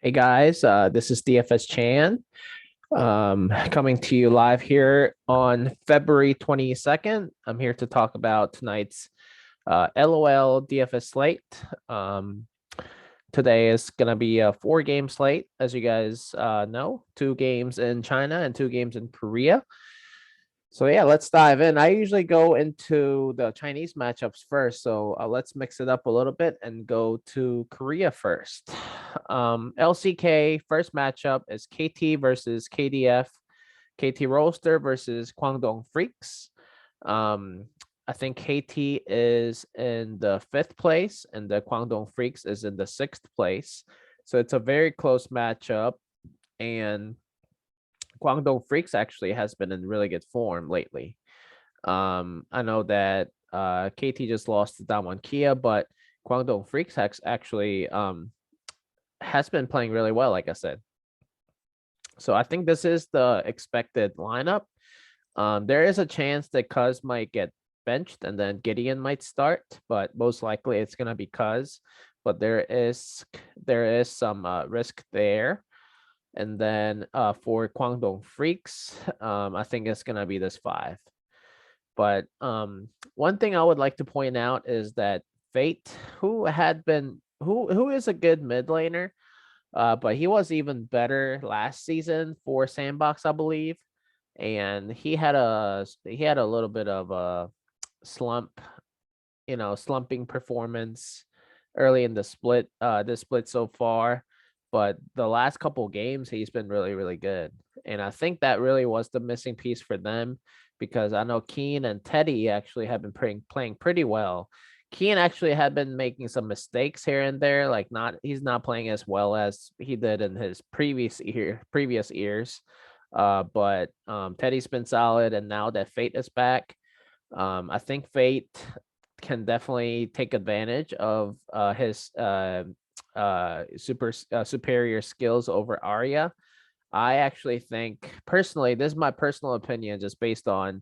Hey guys, this is DFS Chan, coming to you live here on February 22nd. I'm here to talk about tonight's LOL DFS Slate. Um, Today is going to be a 4-game slate, as you guys know, 2 games in China and 2 games in Korea. So yeah, let's dive in. I usually go into the Chinese matchups first, so let's mix it up a little bit and go to Korea first. LCK first matchup is KT versus KDF, KT Roaster versus Kwangdong Freaks. I think KT is in the 5th place and the Kwangdong Freaks is in the 6th place. So it's a very close matchup, and Guangdong Freaks actually has been in really good form lately. I know that KT just lost to Damwon Kia, but Guangdong Freaks actually has been playing really well, like I said. So I think this is the expected lineup. There is a chance that Cuz might get benched and then Gideon might start, but most likely it's gonna be Cuz. But there is some risk there. And then for Guangdong Freaks, I think it's gonna be this 5. But one thing I would like to point out is that Fate, who is a good mid laner, but he was even better last season for Sandbox, I believe. And he had a little bit of a slump, slumping performance early in the split, this split so far. But the last couple games, he's been really, really good. And I think that really was the missing piece for them, because I know Keen and Teddy actually have been playing pretty well. Keen actually had been making some mistakes here and there, like he's not playing as well as he did in his previous years. But Teddy's been solid, and now that Fate is back, I think Fate can definitely take advantage of his superior skills over Arya. I actually think, personally, this is my personal opinion, just based on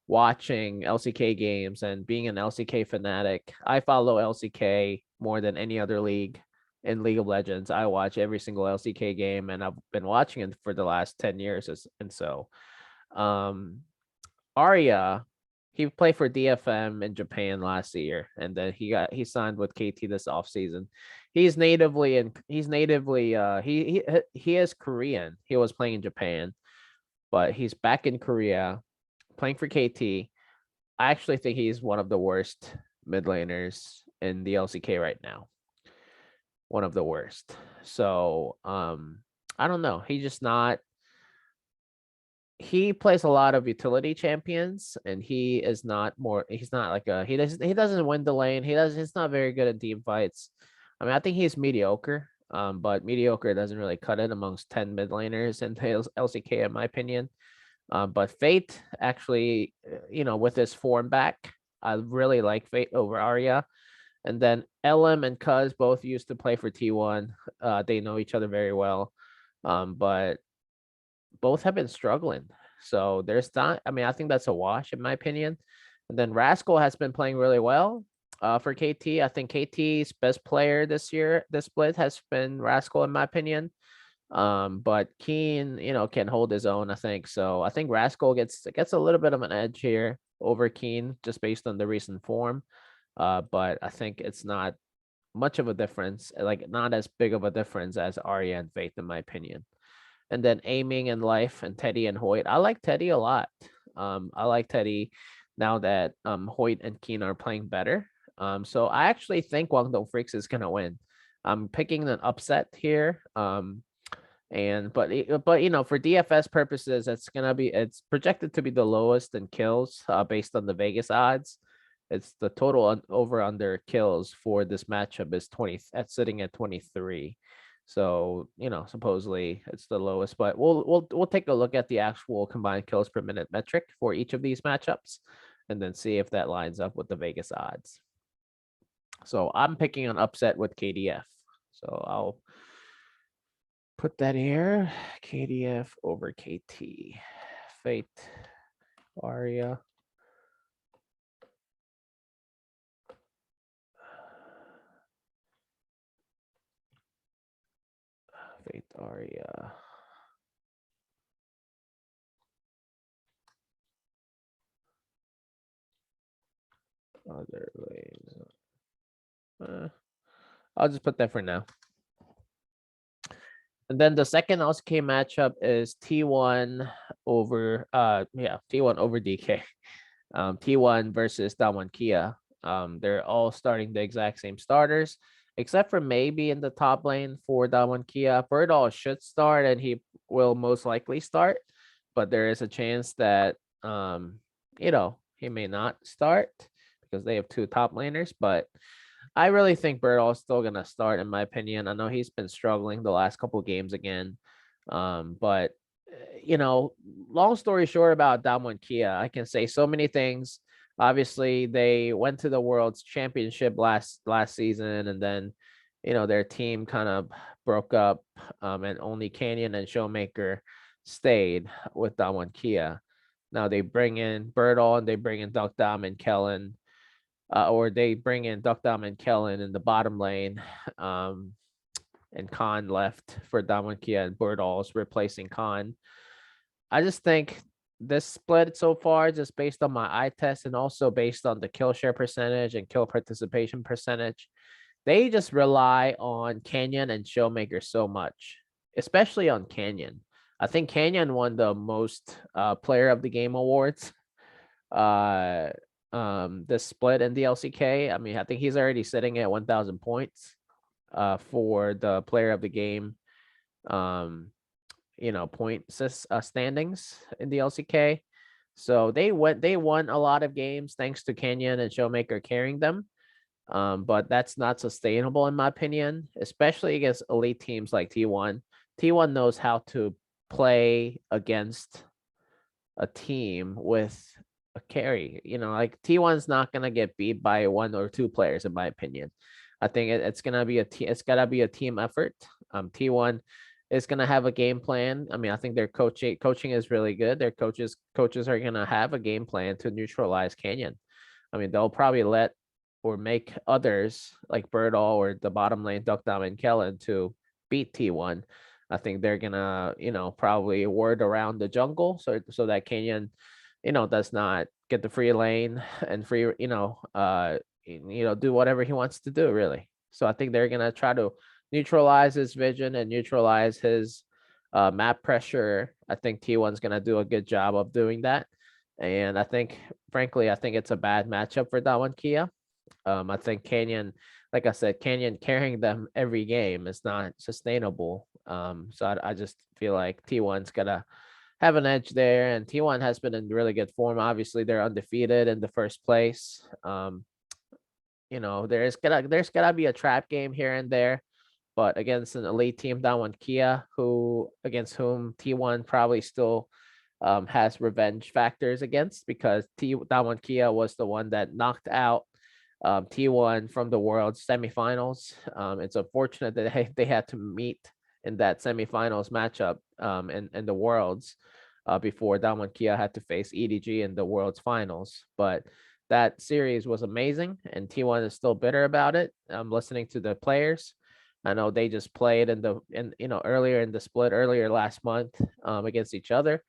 watching LCK games and being an LCK fanatic. I follow LCK more than any other league in League of Legends. I watch every single LCK game, and I've been watching it for the last 10 years. And so, um, Arya, he played for DFM in Japan last year, and then he signed with KT this offseason. He is Korean. He was playing in Japan, but he's back in Korea playing for KT. I actually think he's one of the worst mid laners in the LCK right now. One of the worst. So I don't know. He plays a lot of utility champions, and he's not like he doesn't win the lane. He's not very good at team fights. I mean, I think he's mediocre. But mediocre doesn't really cut it amongst 10 mid laners in LCK, in my opinion. But Fate actually, with his form back, I really like Fate over Arya. And then LM and Cuz both used to play for T1. They know each other very well. But both have been struggling. So there's not, I mean, I think that's a wash in my opinion. And then Rascal has been playing really well for KT. I think KT's best player this split has been Rascal in my opinion. But Keen, can hold his own, I think. So I think Rascal gets a little bit of an edge here over Keen, just based on the recent form. But I think it's not much of a difference, like not as big of a difference as Arya and Faith, in my opinion. And then Aiming and Life and Teddy and Hoyt. I like Teddy a lot. I like Teddy now that Hoyt and Keen are playing better. So I actually think Guangdong Freaks is gonna win. I'm picking an upset here. And but for DFS purposes, it's projected to be the lowest in kills based on the Vegas odds. It's the total over under kills for this matchup is sitting at 23. So, supposedly it's the lowest, but we'll take a look at the actual combined kills per minute metric for each of these matchups and then see if that lines up with the Vegas odds. So I'm picking an upset with KDF. So I'll put that here. KDF over KT. Fate. Arya. White Aria. Other lanes. I'll just put that for now. And then the second LCK matchup is T1 over T1 over DK. T1 versus Damwon Kia. They're all starting the exact same starters, except for maybe in the top lane for Damwon Kia. Birdall should start, and he will most likely start, but there is a chance that he may not start because they have two top laners. But I really think Birdall is still gonna start, in my opinion. I know he's been struggling the last couple games again, but long story short about Damwon Kia, I can say so many things. Obviously, they went to the World's Championship last season, and then their team kind of broke up, and only Canyon and Showmaker stayed with Damwon Kia. Now they bring in Birdall and they bring in Duck Dam and Kellen, or they bring in Duck Dam and Kellen in the bottom lane. And Khan left for Damwon Kia, and Birdall's replacing Khan. I just think this split so far, just based on my eye test and also based on the kill share percentage and kill participation percentage, they just rely on Canyon and Showmaker so much, especially on Canyon. I think Canyon won the most player of the game awards this split in the LCK. I mean, I think he's already sitting at 1,000 points for the player of the game point standings in the LCK. So they won a lot of games thanks to Canyon and Showmaker carrying them. But that's not sustainable in my opinion, especially against elite teams like T1. T1 knows how to play against a team with a carry. Like T1's not gonna get beat by one or two players, in my opinion. I think it's gonna be it's gotta be a team effort. T1 is gonna have a game plan. I mean, I think their coaching is really good. Their coaches are gonna have a game plan to neutralize Canyon. I mean, they'll probably let or make others like Birdall or the bottom lane Duck Dam and Kellen to beat T1. I think they're gonna, probably ward around the jungle so that Canyon, does not get the free lane and free, do whatever he wants to do, really. So I think they're gonna try to neutralize his vision and neutralize his map pressure. I think T1's gonna do a good job of doing that. And I think, frankly, I think it's a bad matchup for Damwon Kia. I think Canyon, like I said, Canyon carrying them every game is not sustainable. So I just feel like T1's gonna have an edge there, and T1 has been in really good form. Obviously, they're undefeated in the first place. There's gotta be a trap game here and there, but against an elite team, Damwon Kia, against whom T1 probably still has revenge factors against, because Damwon Kia was the one that knocked out T1 from the World semifinals. It's unfortunate that they had to meet in that semifinals matchup in the Worlds before Damwon Kia had to face EDG in the Worlds finals. But that series was amazing, and T1 is still bitter about it. I'm listening to the players. I know they just played earlier in the split earlier last month against each other.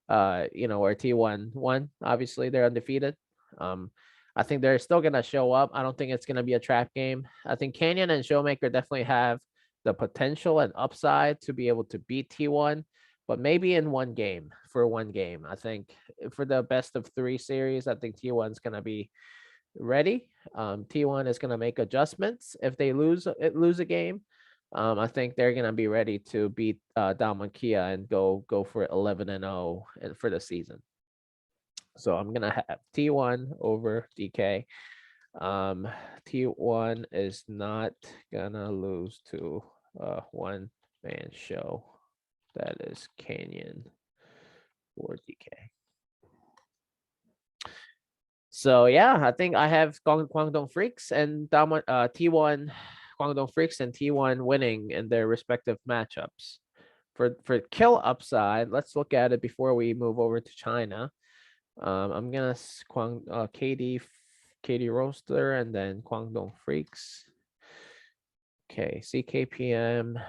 Where T1 won. Obviously, they're undefeated. I think they're still gonna show up. I don't think it's gonna be a trap game. I think Canyon and Showmaker definitely have the potential and upside to be able to beat T1, but maybe in one game. I think for the best of 3 series, I think T1's gonna be ready. T1 is gonna make adjustments if they lose a game. I think they're gonna be ready to beat Damwon Kia and go for 11-0 for the season. So I'm gonna have T1 over DK. T1 is not gonna lose to a one-man show. That is Canyon or DK. So yeah, I think I have Guangdong Freaks and T1 Guangdong Freaks and T1 winning in their respective matchups. For kill upside, let's look at it before we move over to China. I'm gonna KD Roaster and then Guangdong Freaks. Okay, CKPM.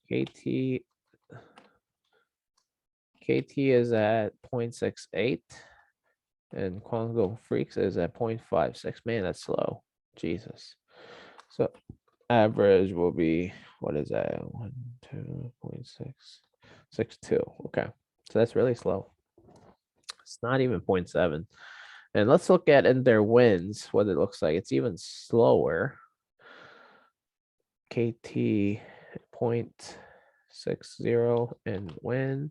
KT is at 0.68 and Quango Freaks is at 0.56. Man, that's slow. Jesus. So average will be, what is that? 1, 2.662. Okay. So that's really slow. It's not even 0.7. And let's look at in their wins, what it looks like. It's even slower. KT 0.60 and win.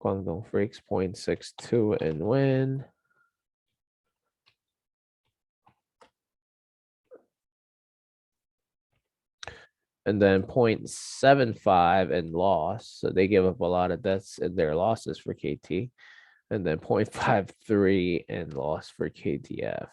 Guangdong Freaks 0.62 and win. And then 0.75 and loss. So they give up a lot of deaths in their losses for KT. And then 0.53 and loss for KTF.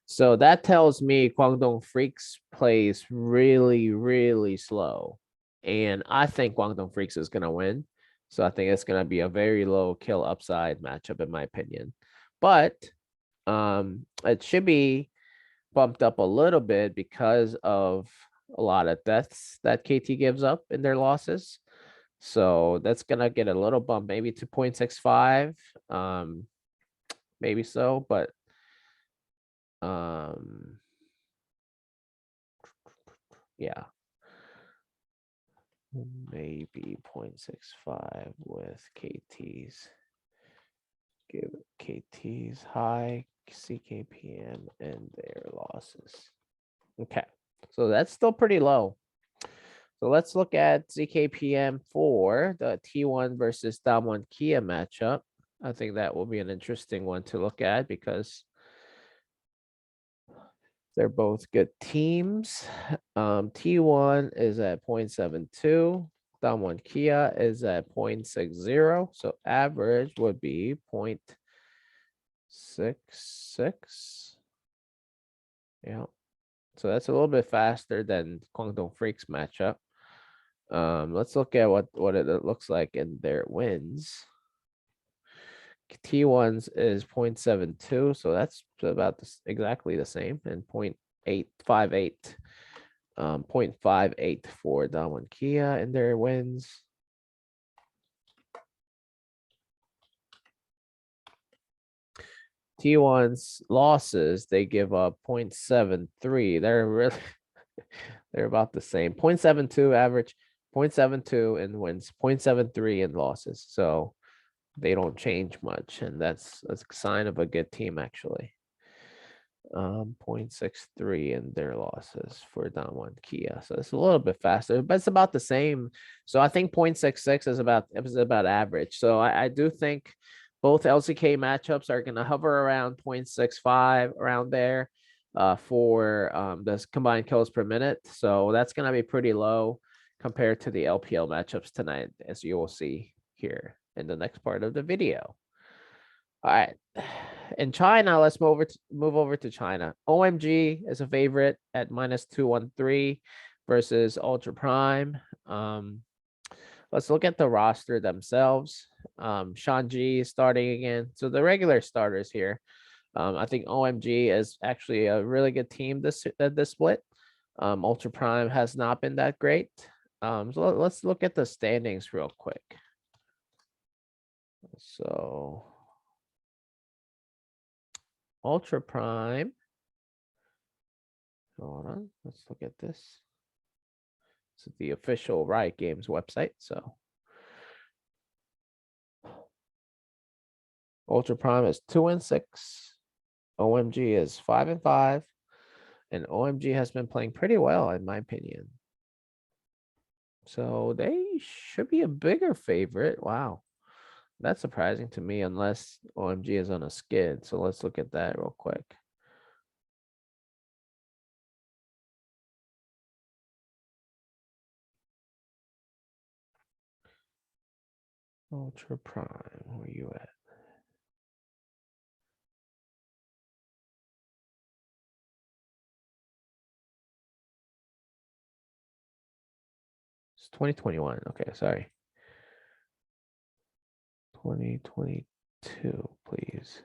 So that tells me Guangdong Freaks plays really, really slow. And I think Guangdong Freaks is going to win. So I think it's going to be a very low kill upside matchup, in my opinion. But it should be bumped up a little bit because of a lot of deaths that KT gives up in their losses. So that's going to get a little bump, maybe to 0.65. Maybe so, but yeah, maybe 0.65 with KT's. Give KT's high CKPM and their losses. Okay, so that's still pretty low. So let's look at ZKPM for the T1 versus Damwon Kia matchup. I think that will be an interesting one to look at because they're both good teams. T1 is at 0.72. Damwon Kia is at 0.60. So average would be 0.66. Yeah. So that's a little bit faster than Guangdong Freaks matchup. Let's look at what it looks like in their wins. T1's is 0.72, so that's about exactly the same, and 0.858. 0.58 for Damwon Kia in their wins. T1's losses, they give up 0.73. They're really they're about the same. 0.72 average, 0.72 in wins, 0.73 in losses. So they don't change much, and that's a sign of a good team actually. 0.63 in their losses for Damwon Kia. So it's a little bit faster, but it's about the same. So I think 0.66 is about average. So I do think both LCK matchups are going to hover around 0.65 around there for the combined kills per minute. So that's going to be pretty low compared to the LPL matchups tonight, as you will see here in the next part of the video. All right. In China, let's move over to China. OMG is a favorite at -213 versus Ultra Prime. Let's look at the roster themselves. Shanji is starting again. So the regular starters here. I think OMG is actually a really good team this split. Ultra Prime has not been that great. So let's look at the standings real quick. So Ultra Prime. Hold on, let's look at this. This is the official Riot Games website. So Ultra Prime is 2-6. OMG is 5-5. And OMG has been playing pretty well, in my opinion. So they should be a bigger favorite. Wow. That's surprising to me, unless OMG is on a skid. So let's look at that real quick. Ultra Prime, where you at? It's 2021. Okay, sorry. 2022, please.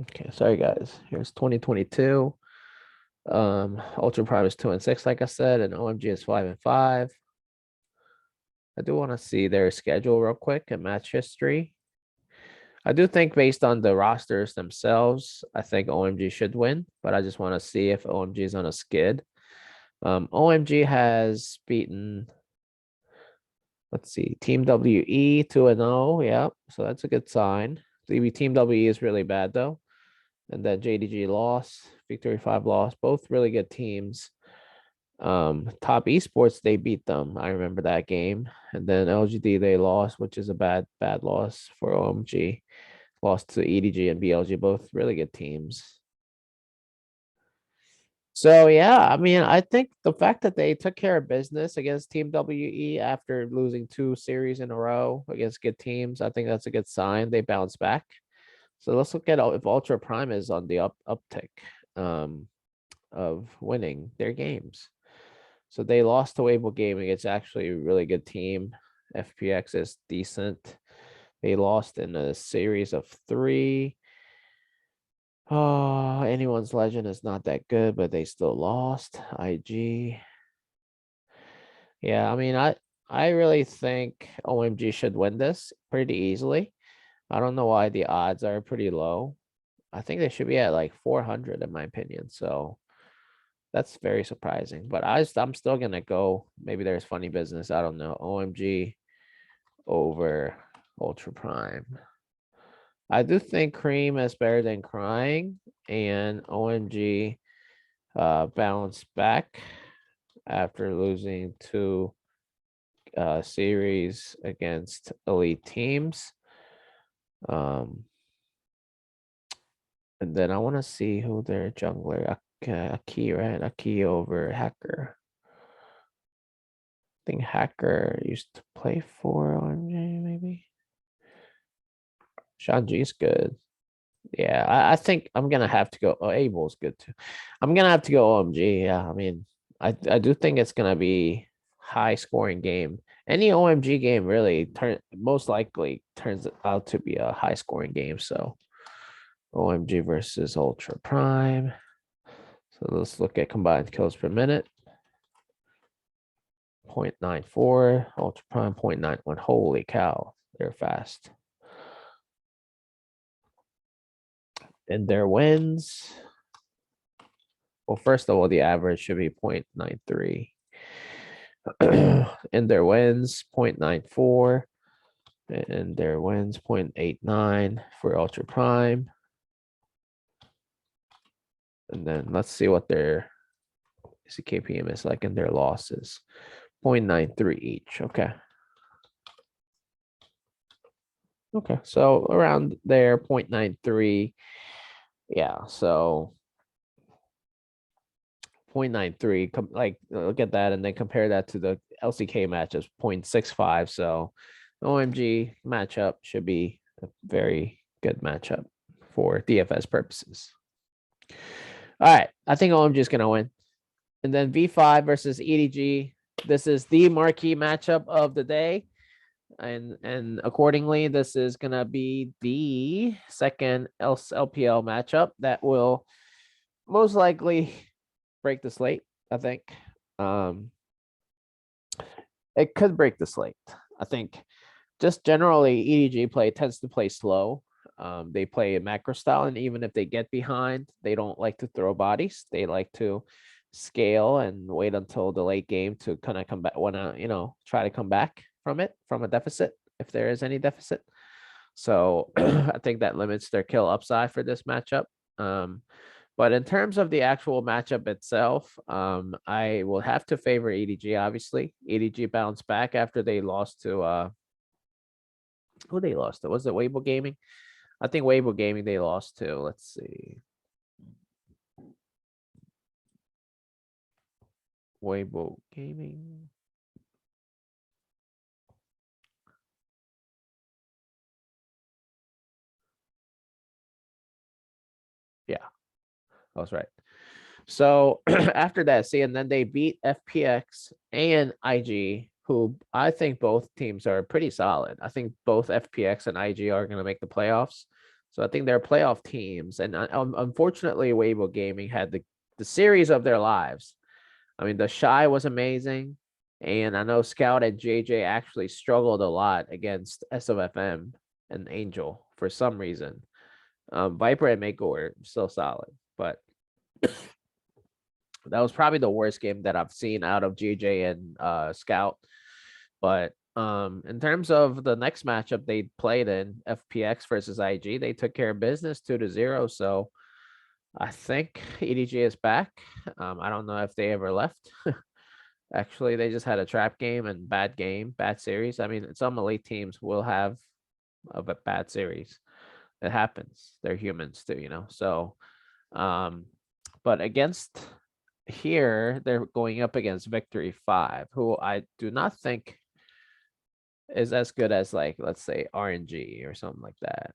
Okay, sorry guys. Here's 2022. Ultra Prime is 2-6, like I said, and OMG is 5-5. I do want to see their schedule real quick and match history. I do think based on the rosters themselves, I think OMG should win, but I just want to see if OMG is on a skid. OMG has beaten, let's see, Team WE 2-0. Yeah, so that's a good sign. Maybe Team WE is really bad though. And then JDG lost, Victory 5 lost, both really good teams. Top Esports, they beat them. I remember that game. And then LGD, they lost, which is a bad loss for OMG. Lost to EDG and BLG, both really good teams. So yeah, I mean, I think the fact that they took care of business against Team WE after losing 2 series in a row against good teams, I think that's a good sign. They bounced back. So let's look at if Ultra Prime is on the uptick of winning their games. So they lost to Weibo Gaming. It's actually a really good team. FPX is decent. They lost in a series of 3. Oh, anyone's legend is not that good, but they still lost. IG. Yeah, I mean, I really think OMG should win this pretty easily. I don't know why the odds are pretty low. I think they should be at like 400 in my opinion. So that's very surprising. But I'm still gonna go. Maybe there's funny business. I don't know. OMG over Ultra Prime. I do think Cream is better than Crying, and OMG bounced back after losing 2 series against elite teams. And then I want to see who their jungler, Aki, right? Aki over Hacker. I think Hacker used to play for OMG, maybe. Shanji's good. Yeah, I think I'm gonna have to go. Oh, Abel's good too. I'm gonna have to go OMG. Yeah, I mean, I do think it's gonna be high scoring game. Any OMG game really most likely turns out to be a high scoring game. So OMG versus Ultra Prime. So let's look at combined kills per minute. 0.94, Ultra Prime 0.91. Holy cow, they're fast. And their wins. Well, first of all, the average should be 0.93. And their wins 0.94. And their wins 0.89 for Ultra Prime. And then let's see what their CKPM is like in their losses. 0.93 each. Okay. Okay, so around there, 0.93. Yeah, so 0.93, like look at that, and then compare that to the LCK match as 0.65. So OMG matchup should be a very good matchup for DFS purposes. All right, I think OMG is gonna win. And then V5 versus EDG. This is the marquee matchup of the day. And accordingly, this is gonna be the second LPL matchup that will most likely break the slate. I think it could break the slate. I think just generally EDG play tends to play slow. They play a macro style, and even if they get behind, they don't like to throw bodies. They like to scale and wait until the late game to kind of come back, try to come back from a deficit, if there is any deficit. So I think that limits their kill upside for this matchup. But in terms of the actual matchup itself, I will have to favor EDG, obviously. EDG bounced back after they lost to who they lost to? Was it Weibo Gaming? I think Weibo Gaming they lost to. Let's see. Weibo Gaming. Yeah, I was right. So after that, see, and then they beat FPX and IG, who I think both teams are pretty solid. I think both FPX and IG are going to make the playoffs. So I think they're playoff teams. And unfortunately, Weibo Gaming had the the series of their lives. I mean, the Shy was amazing. And I know Scout and JJ actually struggled a lot against SOFM and Angel for some reason. Viper and Mako were still solid, but that was probably the worst game that I've seen out of JJ and Scout. But in terms of the next matchup they played in, FPX versus IG, they took care of business 2-0. So I think EDG is back. I don't know if they ever left. Actually, they just had a trap game and bad series. I mean, some elite teams will have a bad series. It happens. They're humans too, you know. So, but against here, they're going up against Victory 5, who I do not think is as good as, like, let's say RNG or something like that.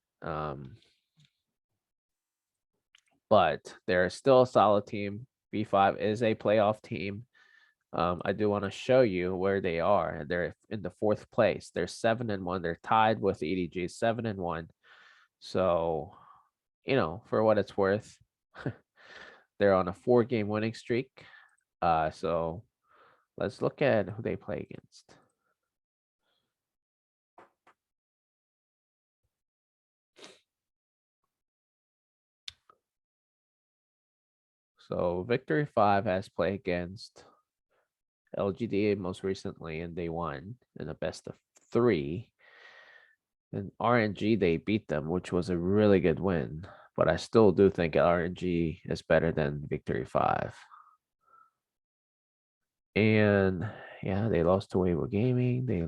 But they're still a solid team. V5 is a playoff team. I do want to show you where they are. They're in the 4th place. They're 7-1. They're tied with EDG 7-1. So, you know, for what it's worth, they're on a 4-game winning streak. So let's look at who they play against. So Victory 5 has played against LGD most recently, and they won in a best of 3. And RNG, they beat them, which was a really good win. But I still do think RNG is better than Victory 5. And yeah, they lost to Weibo Gaming. They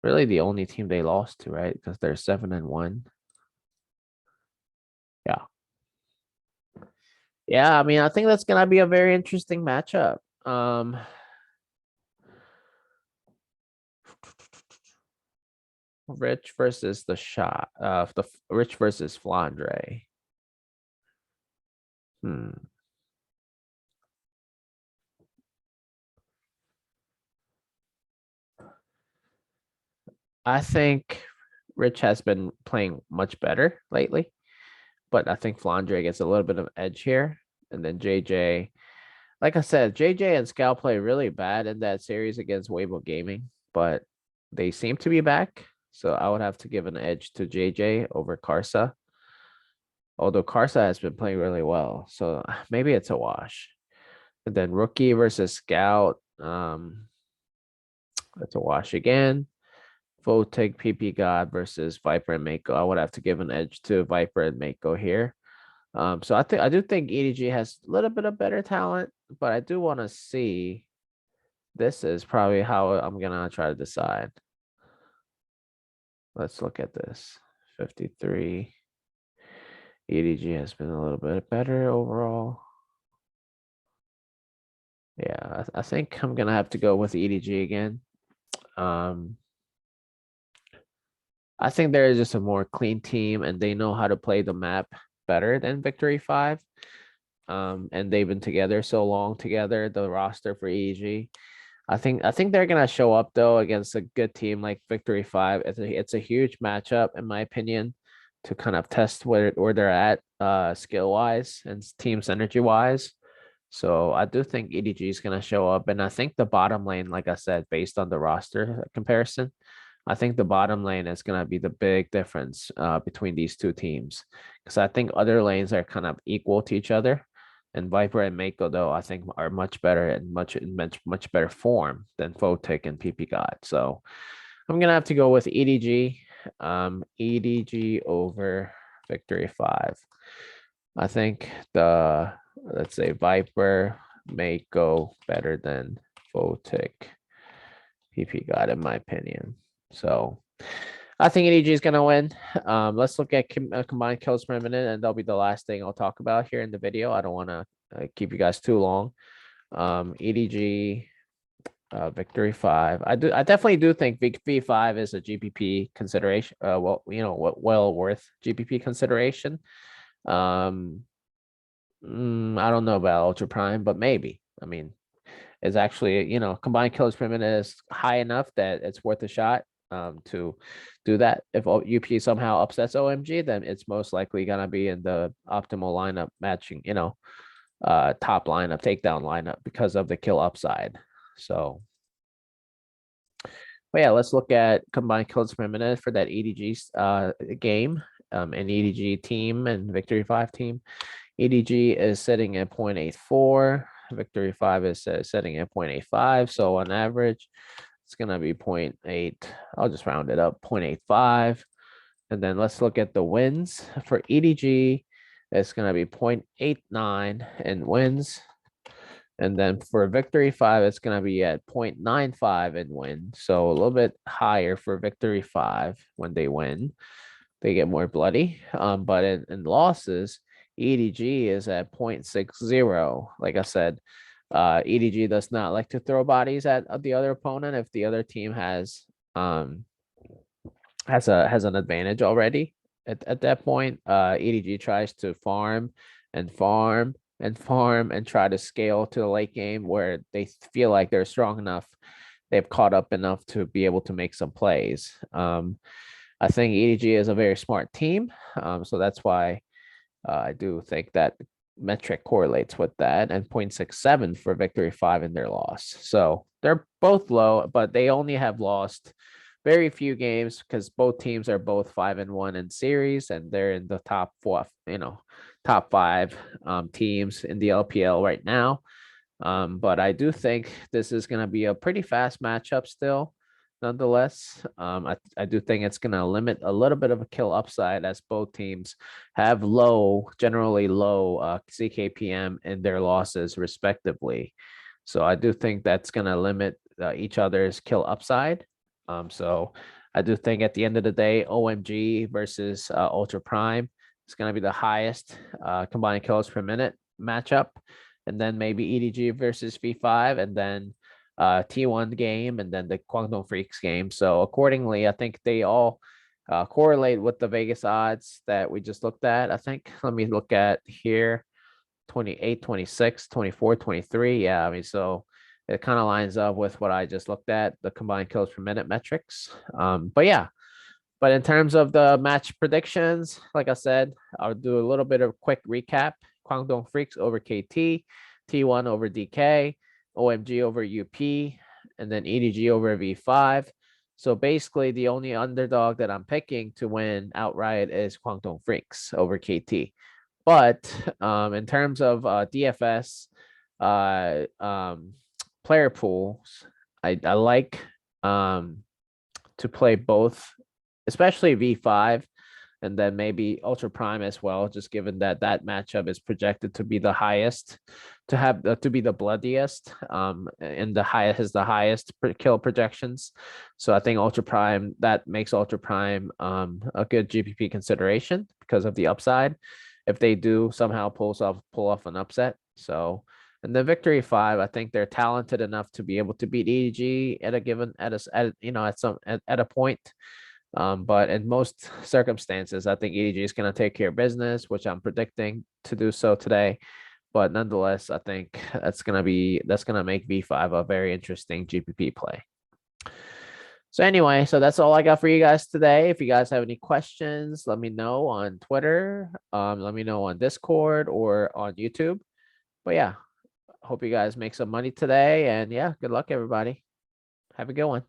really the only team they lost to, right? Because they're 7-1. Yeah. Yeah, I mean, I think that's gonna be a very interesting matchup. Rich versus the shot. Rich versus Flandre. I think Rich has been playing much better lately, but I think Flandre gets a little bit of edge here. And then JJ, like I said, JJ and Scout play really bad in that series against Weibo Gaming, but they seem to be back. So I would have to give an edge to JJ over Karsa. Although Karsa has been playing really well. So maybe it's a wash. And then Rookie versus Scout. That's a wash again. Votek PP God versus Viper and Mako. I would have to give an edge to Viper and Mako here. So I do think EDG has a little bit of better talent, but I do want to see. This is probably how I'm gonna try to decide. Let's look at this. 53. EDG has been a little bit better overall. Yeah, I think I'm gonna have to go with EDG again. I think there is just a more clean team, and they know how to play the map better than Victory 5. And they've been together so long together, the roster for EG. I think they're gonna show up though against a good team like Victory 5. It's a huge matchup in my opinion to kind of test where they're at skill wise and team synergy wise. So I do think EDG is gonna show up, and I think the bottom lane, like I said, based on the roster comparison, I think the bottom lane is going to be the big difference between these two teams, because I think other lanes are kind of equal to each other. And Viper and Mako, though, I think are much better and much better form than Photic and PP God. So I'm going to have to go with EDG. EDG over Victory 5. I think let's say Viper may go better than Photic PP God, in my opinion. So I think EDG is going to win. Let's look at combined kills per minute, and that'll be the last thing I'll talk about here in the video. I don't want to keep you guys too long. EDG Victory 5. I definitely do think V5 is a GPP consideration. Well, you know, well worth GPP consideration. I don't know about Ultra Prime, but maybe. I mean, it's actually, you know, combined kills per minute is high enough that it's worth a shot. to do that. If UP somehow upsets OMG, then it's most likely gonna be in the optimal lineup matching, top lineup, takedown lineup because of the kill upside. So, but yeah, let's look at combined kills per minute for that EDG game, and EDG team and Victory 5 team. EDG is sitting at 0.84. Victory 5 is setting at 0.85. So on average, it's going to be 0.8. I'll just round it up, 0.85. And then let's look at the wins. For EDG, it's going to be 0.89 in wins. And then for Victory 5, it's going to be at 0.95 in win. So a little bit higher for Victory 5 when they win. They get more bloody. But in losses, EDG is at 0.60. Like I said, EDG does not like to throw bodies at the other opponent if the other team has an advantage already. At that point, EDG tries to farm and farm and farm and try to scale to the late game where they feel like they're strong enough. They've caught up enough to be able to make some plays. I think EDG is a very smart team. So that's why I do think that metric correlates with that, and 0.67 for Victory 5 in their loss. So they're both low, but they only have lost very few games because both teams are both 5-1 in series, and they're in the top four, top five teams in the LPL right now. But I do think this is going to be a pretty fast matchup still. Nonetheless, I do think it's going to limit a little bit of a kill upside as both teams have generally low CKPM in their losses respectively. So I do think that's going to limit each other's kill upside. So I do think at the end of the day, OMG versus Ultra Prime is going to be the highest combined kills per minute matchup. And then maybe EDG versus V5, and then T1 game, and then the Guangdong Freaks game. So accordingly, I think they all correlate with the Vegas odds that we just looked at. I think, let me look at here, 28, 26, 24, 23. Yeah, I mean, so it kind of lines up with what I just looked at, the combined kills per minute metrics. But yeah, but in terms of the match predictions, like I said, I'll do a little bit of quick recap. Guangdong Freaks over KT, T1 over DK, OMG over UP, and then EDG over V5. So basically, the only underdog that I'm picking to win outright is Guangdong Freaks over KT. But in terms of DFS player pools, I like to play both, especially V5, and then maybe Ultra Prime as well, just given that that matchup is projected to be the highest, to be the bloodiest, and the highest has the highest kill projections. So I think Ultra Prime, that makes Ultra Prime a good GPP consideration because of the upside if they do somehow pull off an upset. So, and then Victory 5, I think they're talented enough to be able to beat EDG at a point. But in most circumstances, I think EDG is going to take care of business, which I'm predicting to do so today. But nonetheless, I think that's going to make V5 a very interesting GPP play. So anyway, so that's all I got for you guys today. If you guys have any questions, let me know on Twitter. Let me know on Discord or on YouTube. But yeah, hope you guys make some money today. And yeah, good luck, everybody. Have a good one.